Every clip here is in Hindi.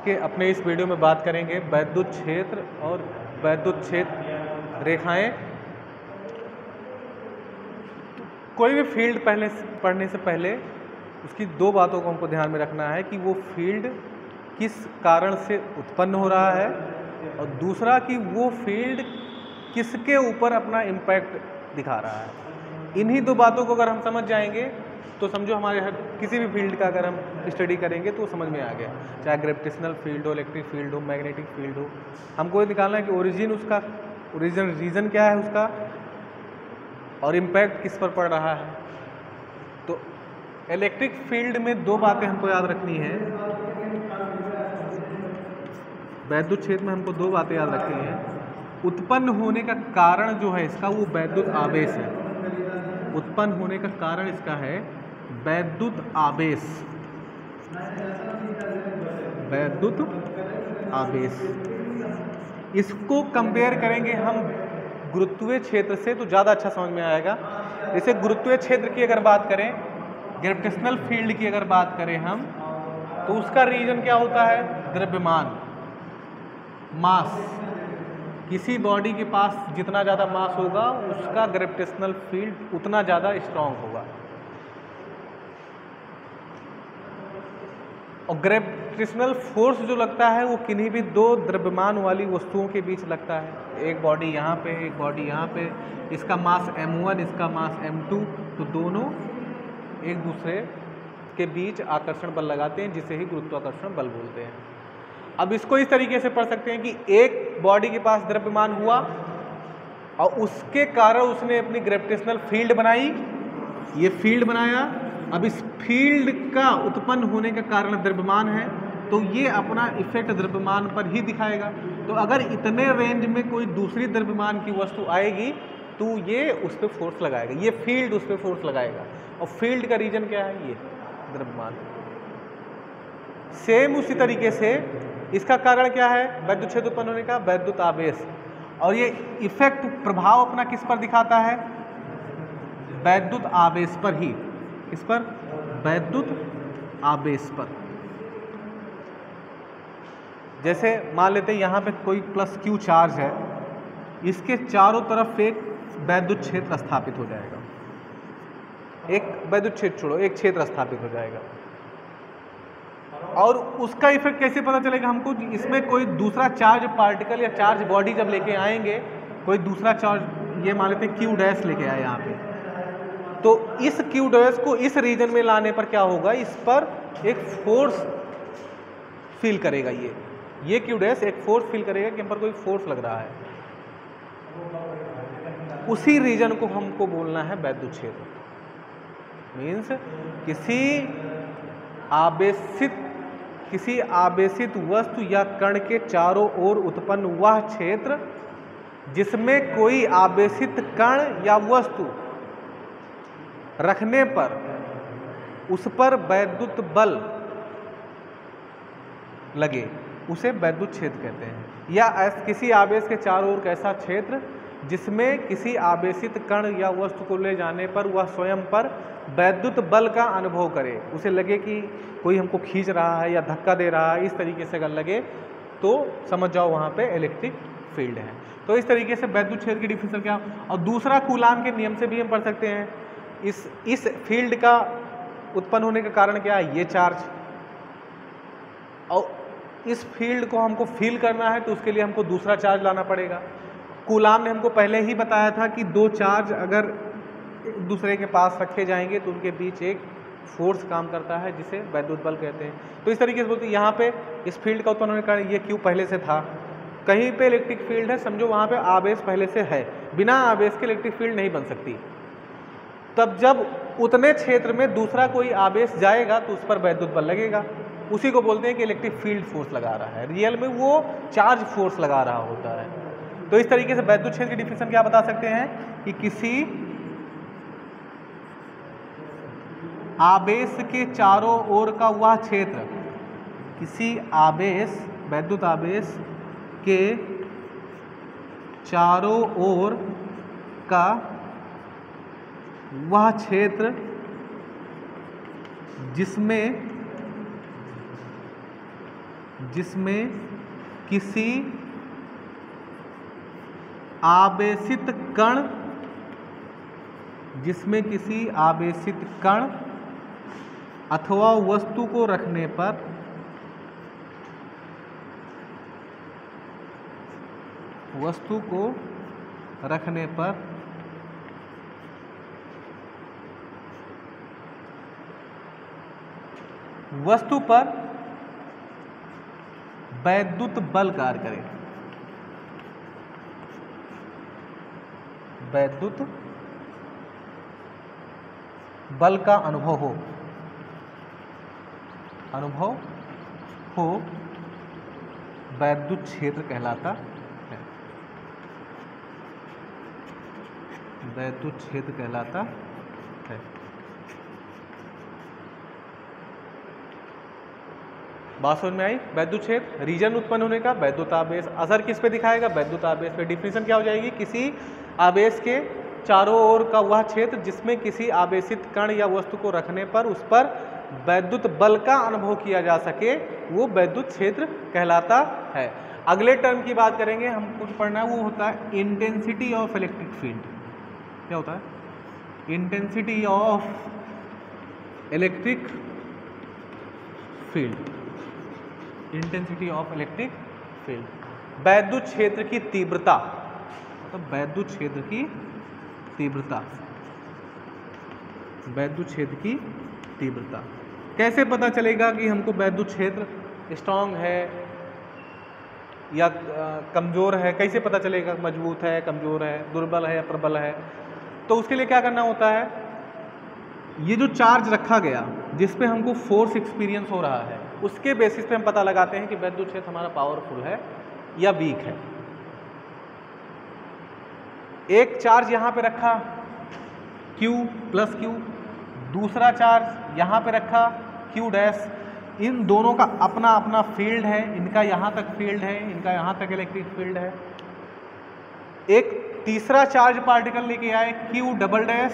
के अपने इस वीडियो में बात करेंगे वैद्युत क्षेत्र और वैद्युत क्षेत्र रेखाएं। कोई भी फील्ड पढ़ने से पहले उसकी दो बातों को हमको ध्यान में रखना है कि वो फील्ड किस कारण से उत्पन्न हो रहा है और दूसरा कि वो फील्ड किसके ऊपर अपना इम्पैक्ट दिखा रहा है। इन्हीं दो बातों को अगर हम समझ जाएंगे तो समझो हमारे हर किसी भी फील्ड का अगर हम स्टडी करेंगे तो समझ में आ गया, चाहे ग्रेविटेशनल फील्ड हो, इलेक्ट्रिक फील्ड हो, मैग्नेटिक फील्ड हो। हमको ये निकालना है कि ओरिजिन रीजन क्या है उसका और इम्पैक्ट किस पर पड़ रहा है। तो इलेक्ट्रिक फील्ड में दो बातें हमको याद रखनी है। वैद्युत क्षेत्र में हमको दो बातें याद रखनी है। उत्पन्न होने का कारण जो है इसका वो वैद्युत आवेश है। उत्पन्न होने का कारण इसका है वैद्युत आवेश। वैद्युत आवेश इसको कंपेयर करेंगे हम गुरुत्वीय क्षेत्र से तो ज़्यादा अच्छा समझ में आएगा। जैसे गुरुत्वीय क्षेत्र की अगर बात करें, ग्रेविटेशनल फील्ड की अगर बात करें हम, तो उसका रीजन क्या होता है? द्रव्यमान, मास। किसी बॉडी के पास जितना ज़्यादा मास होगा उसका ग्रेविटेशनल फील्ड उतना ज़्यादा स्ट्रांग होगा। और ग्रेविटेशनल फोर्स जो लगता है वो किन्हीं भी दो द्रव्यमान वाली वस्तुओं के बीच लगता है। एक बॉडी यहाँ पे, एक बॉडी यहाँ पे। इसका मास m1, इसका मास m2, तो दोनों एक दूसरे के बीच आकर्षण बल लगाते हैं जिसे ही गुरुत्वाकर्षण बल बोलते हैं। अब इसको इस तरीके से पढ़ सकते हैं कि एक बॉडी के पास द्रव्यमान हुआ और उसके कारण उसने अपनी ग्रेविटेशनल फील्ड बनाई, ये फील्ड बनाया। अब इस फील्ड का उत्पन्न होने का कारण द्रव्यमान है तो ये अपना इफेक्ट द्रव्यमान पर ही दिखाएगा। तो अगर इतने रेंज में कोई दूसरी द्रव्यमान की वस्तु आएगी तो ये उस पर फोर्स लगाएगा, ये फील्ड उस पर फोर्स लगाएगा। और फील्ड का रीजन क्या है? ये द्रव्यमान। सेम उसी तरीके से इसका कारण क्या है वैद्युत क्षेत्र उत्पन्न होने का? वैद्युत आवेश। और ये इफेक्ट प्रभाव अपना किस पर दिखाता है? वैद्युत आवेश पर ही। किस पर? वैद्युत आवेश पर। जैसे मान लेते हैं यहाँ पे कोई प्लस Q चार्ज है, इसके चारों तरफ एक वैद्युत क्षेत्र स्थापित हो जाएगा। एक वैद्युत क्षेत्र छोड़ो, एक क्षेत्र स्थापित हो जाएगा। और उसका इफेक्ट कैसे पता चलेगा हमको? इसमें कोई दूसरा चार्ज पार्टिकल या चार्ज बॉडी जब लेके आएंगे, कोई दूसरा चार्ज, ये मान लेते हैं Q डैश लेके आए यहाँ पे, तो इस Q डैश को इस रीजन में लाने पर क्या होगा? इस पर एक फोर्स फील करेगा। ये Q डैश एक फोर्स फील करेगा कि हम पर कोई फोर्स लग रहा है। उसी रीजन को हमको बोलना है वैद्युत क्षेत्र। मीन्स किसी आवेशित वस्तु या कण के चारों ओर उत्पन्न वह क्षेत्र जिसमें कोई आवेशित कण या वस्तु रखने पर उस पर वैद्युत बल लगे, उसे वैद्युत क्षेत्र कहते हैं। या किसी आवेश के चारों ओर कैसा क्षेत्र जिसमें किसी आवेशित कण या वस्तु को ले जाने पर वह स्वयं पर वैद्युत बल का अनुभव करे, उसे लगे कि कोई हमको खींच रहा है या धक्का दे रहा है, इस तरीके से अगर लगे तो समझ जाओ वहाँ पे इलेक्ट्रिक फील्ड है। तो इस तरीके से वैद्युत क्षेत्र की डिफिनेशन क्या। और दूसरा कूलाम के नियम से भी हम पढ़ सकते हैं। इस फील्ड का उत्पन्न होने का कारण क्या है? ये चार्ज। और इस फील्ड को हमको फील करना है तो उसके लिए हमको दूसरा चार्ज लाना पड़ेगा। कूलाम ने हमको पहले ही बताया था कि दो चार्ज अगर एक दूसरे के पास रखे जाएंगे तो उनके बीच एक फोर्स काम करता है जिसे वैद्युत बल कहते हैं। तो इस तरीके से बोलते हैं यहाँ पे इस फील्ड का उत्पन्न होने का कारण ये Q पहले से था। कहीं पे इलेक्ट्रिक फील्ड है, समझो वहाँ पे आवेश पहले से है, बिना आवेश के इलेक्ट्रिक फील्ड नहीं बन सकती। तब जब उतने क्षेत्र में दूसरा कोई आवेश जाएगा तो उस पर वैद्युत बल लगेगा, उसी को बोलते हैं कि इलेक्ट्रिक फील्ड फोर्स लगा रहा है। रियल में वो चार्ज फोर्स लगा रहा होता है। तो इस तरीके से वैद्युत क्षेत्र की डिफिनेशन क्या बता सकते हैं कि किसी आवेश के चारों ओर का वह क्षेत्र, किसी आवेश, वैद्युत आवेश के चारों ओर का वह क्षेत्र जिसमें जिसमें किसी आवेशित कण अथवा वस्तु को रखने पर वस्तु पर वैद्युत बल कार्य करे, वैद्युत बल का अनुभव हो वैद्युत क्षेत्र कहलाता है, वैद्युत क्षेत्र कहलाता है। बात समझ में आई? वैद्युत क्षेत्र रीजन उत्पन्न होने का, वैद्युत आवेश असर किस पे दिखाएगा? वैद्युत आवेश पे। डिफिनीशन क्या हो जाएगी? किसी आवेश के चारों ओर का वह क्षेत्र जिसमें किसी आवेशित कण या वस्तु को रखने पर उस पर वैद्युत बल का अनुभव किया जा सके, वो वैद्युत क्षेत्र कहलाता है। अगले टर्म की बात करेंगे, हमको पढ़ना है, वो होता है इंटेंसिटी ऑफ इलेक्ट्रिक फील्ड। क्या होता है? Intensity of electric field, intensity of electric field. वैद्युत क्षेत्र की तीव्रता, मतलब वैद्युत क्षेत्र की तीव्रता, वैद्युत क्षेत्र की तीव्रता। कैसे पता चलेगा कि हमको वैद्युत क्षेत्र स्ट्रांग है या कमजोर है? कैसे पता चलेगा मजबूत है, कमजोर है, दुर्बल है या प्रबल है? तो उसके लिए क्या करना होता है, ये जो चार्ज रखा गया जिस पे हमको फोर्स एक्सपीरियंस हो रहा है, उसके बेसिस पे हम पता लगाते हैं कि वैद्युत क्षेत्र हमारा पावरफुल है या वीक है। एक चार्ज यहाँ पे रखा Q प्लस Q, दूसरा चार्ज यहाँ पे रखा Q डैश, इन दोनों का अपना अपना फील्ड है, इनका यहाँ तक फील्ड है, इनका यहाँ तक इलेक्ट्रिक फील्ड है। एक तीसरा चार्ज पार्टिकल लेके आए Q डबल डैश,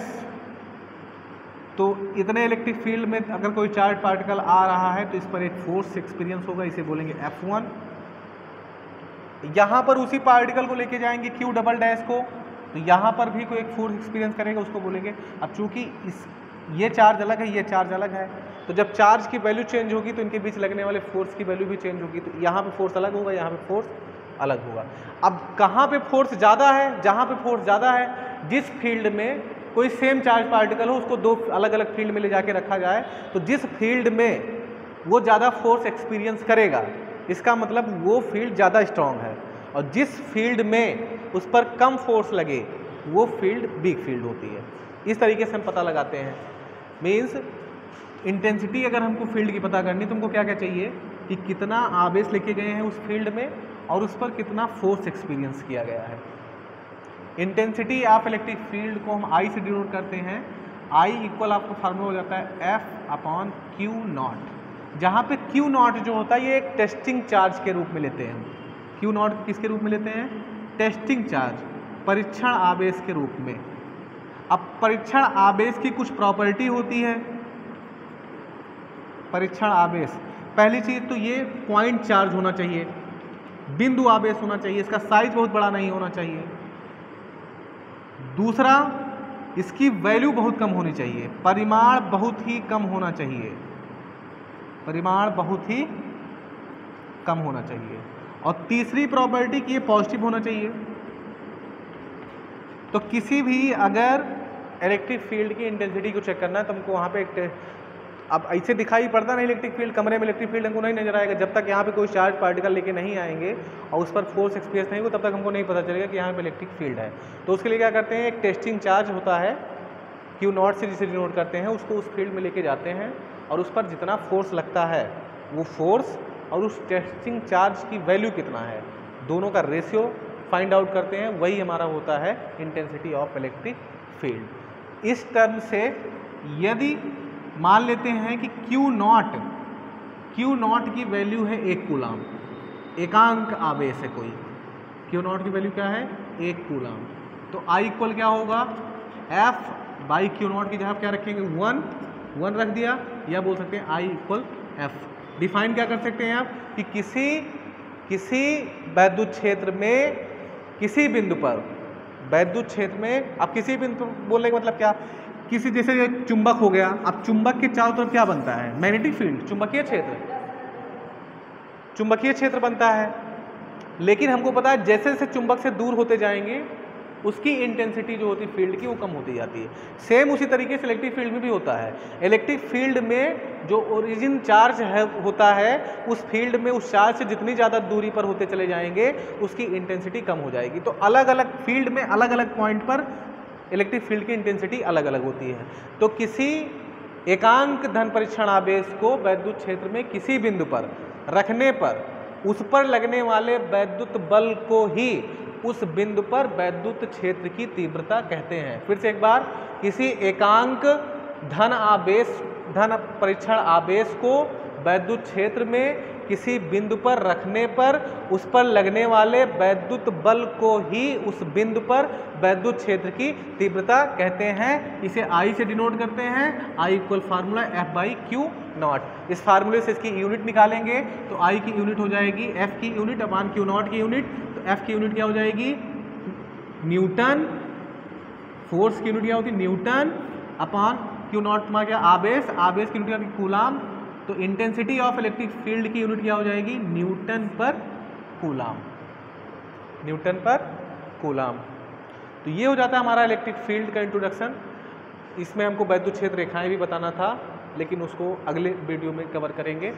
तो इतने इलेक्ट्रिक फील्ड में अगर कोई चार्ज पार्टिकल आ रहा है तो इस पर एक फोर्स एक्सपीरियंस होगा, इसे बोलेंगे F1। यहाँ पर उसी पार्टिकल को लेके जाएंगे Q डबल डैश को, तो यहाँ पर भी कोई एक फोर्स एक्सपीरियंस करेगा, उसको बोलेंगे। अब चूंकि ये चार्ज अलग है, ये चार्ज अलग है, तो जब चार्ज की वैल्यू चेंज होगी तो इनके बीच लगने वाले फोर्स की वैल्यू भी चेंज होगी, तो यहाँ पे फोर्स अलग होगा, यहाँ पे फोर्स अलग होगा। अब कहाँ पे फोर्स ज़्यादा है? जहाँ पे फोर्स ज़्यादा है, जिस फील्ड में कोई सेम चार्ज पार्टिकल हो उसको दो अलग अलग फील्ड में ले जाके रखा जाए, तो जिस फील्ड में वो ज़्यादा फोर्स एक्सपीरियंस करेगा, इसका मतलब वो फील्ड ज़्यादा स्ट्रांग है, और जिस फील्ड में उस पर कम फोर्स लगे वो फील्ड वीक फील्ड होती है। इस तरीके से हम पता लगाते हैं। मीन्स इंटेंसिटी अगर हमको फील्ड की पता करनी, तो हमको क्या क्या चाहिए कि कितना आवेश लेके गए हैं उस फील्ड में और उस पर कितना फोर्स एक्सपीरियंस किया गया है। इंटेंसिटी ऑफ इलेक्ट्रिक फील्ड को हम I से डिनोट करते हैं। I इक्वल आपको फार्मूला हो जाता है F/Q0, जहाँ पे Q0 जो होता है ये एक टेस्टिंग चार्ज के रूप में लेते हैं। Q0 किसके रूप में लेते हैं? टेस्टिंग चार्ज, परीक्षण आवेश के रूप में। अब परीक्षण आवेश की कुछ प्रॉपर्टी होती है। परीक्षण आवेश, पहली चीज तो ये पॉइंट चार्ज होना चाहिए, बिंदु आवेश होना चाहिए, इसका साइज बहुत बड़ा नहीं होना चाहिए। दूसरा, इसकी वैल्यू बहुत कम होनी चाहिए, परिमाण बहुत ही कम होना चाहिए, परिमाण बहुत ही कम होना चाहिए। और तीसरी प्रॉपर्टी कि ये पॉजिटिव होना चाहिए। तो किसी भी अगर इलेक्ट्रिक फील्ड की इंटेंसिटी को चेक करना है तो हमको वहाँ पे एक, अब ऐसे दिखाई पड़ता नहीं इलेक्ट्रिक फील्ड, कमरे में इलेक्ट्रिक फील्ड हमको नहीं नजर आएगा जब तक यहाँ पे कोई चार्ज पार्टिकल लेके नहीं आएंगे और उस पर फोर्स एक्सपीरियंस नहीं होगा, तब तक हमको नहीं पता चलेगा कि यहाँ पे इलेक्ट्रिक फील्ड है। तो उसके लिए क्या करते हैं, एक टेस्टिंग चार्ज होता है Q0 से जिसे डिनोट करते हैं, उसको उस फील्ड में लेके जाते हैं और उस पर जितना फोर्स लगता है वो फोर्स और उस टेस्टिंग चार्ज की वैल्यू कितना है, दोनों का रेशियो फाइंड आउट करते हैं, वही हमारा होता है इंटेंसिटी ऑफ इलेक्ट्रिक फील्ड। इस टर्म से यदि मान लेते हैं कि Q0 की वैल्यू है 1 कूलाम, एकांक आवेश है कोई, Q0 की वैल्यू क्या है 1 कूलाम, तो I इक्वल क्या होगा F/Q0 की जगह क्या रखेंगे 1 रख दिया, या बोल सकते हैं I इक्वल F। डिफाइन क्या कर सकते हैं आप कि किसी वैद्युत क्षेत्र में किसी बिंदु पर, वैद्युत क्षेत्र में, अब किसी बिंदु बोलने का मतलब क्या, किसी जैसे चुंबक हो गया, अब चुंबक के चारों तरफ क्या बनता है, मैग्नेटिक फील्ड, चुंबकीय क्षेत्र बनता है। लेकिन हमको पता है जैसे जैसे चुंबक से दूर होते जाएंगे उसकी इंटेंसिटी जो होती है फील्ड की वो कम होती जाती है। सेम उसी तरीके से इलेक्ट्रिक फील्ड में भी होता है। इलेक्ट्रिक फील्ड में जो ओरिजिन चार्ज होता है उस फील्ड में उस चार्ज से जितनी ज़्यादा दूरी पर होते चले जाएंगे उसकी इंटेंसिटी कम हो जाएगी। तो अलग अलग फील्ड में अलग अलग पॉइंट पर इलेक्ट्रिक फील्ड की इंटेंसिटी अलग अलग होती है। तो किसी एकांक धन परीक्षण आवेश को वैद्युत क्षेत्र में किसी बिंदु पर रखने पर उस पर लगने वाले वैद्युत बल को ही उस बिंदु पर वैद्युत क्षेत्र की तीव्रता कहते हैं। फिर से एक बार, किसी एकांक धन परीक्षण आवेश को वैद्युत क्षेत्र में किसी बिंदु पर रखने पर उस पर लगने वाले वैद्युत बल को ही उस बिंदु पर वैद्युत क्षेत्र की तीव्रता कहते हैं। इसे I से डिनोट करते हैं। I equal formula F/Q0। इस फार्मूले से इसकी यूनिट निकालेंगे तो I की यूनिट हो जाएगी F की यूनिट अपान Q0 की यूनिट। तो F की यूनिट क्या हो जाएगी, न्यूटन। फोर्स की यूनिट क्या होती है, न्यूटन अपान Q0 तुम्हारा क्या, आवेश की यूनिट क्या होती है, कूलाम। तो इंटेंसिटी ऑफ इलेक्ट्रिक फील्ड की यूनिट क्या हो जाएगी, न्यूटन पर कूलाम। तो ये हो जाता है हमारा इलेक्ट्रिक फील्ड का इंट्रोडक्शन। इसमें हमको वैद्युत क्षेत्र रेखाएं भी बताना था लेकिन उसको अगले वीडियो में कवर करेंगे।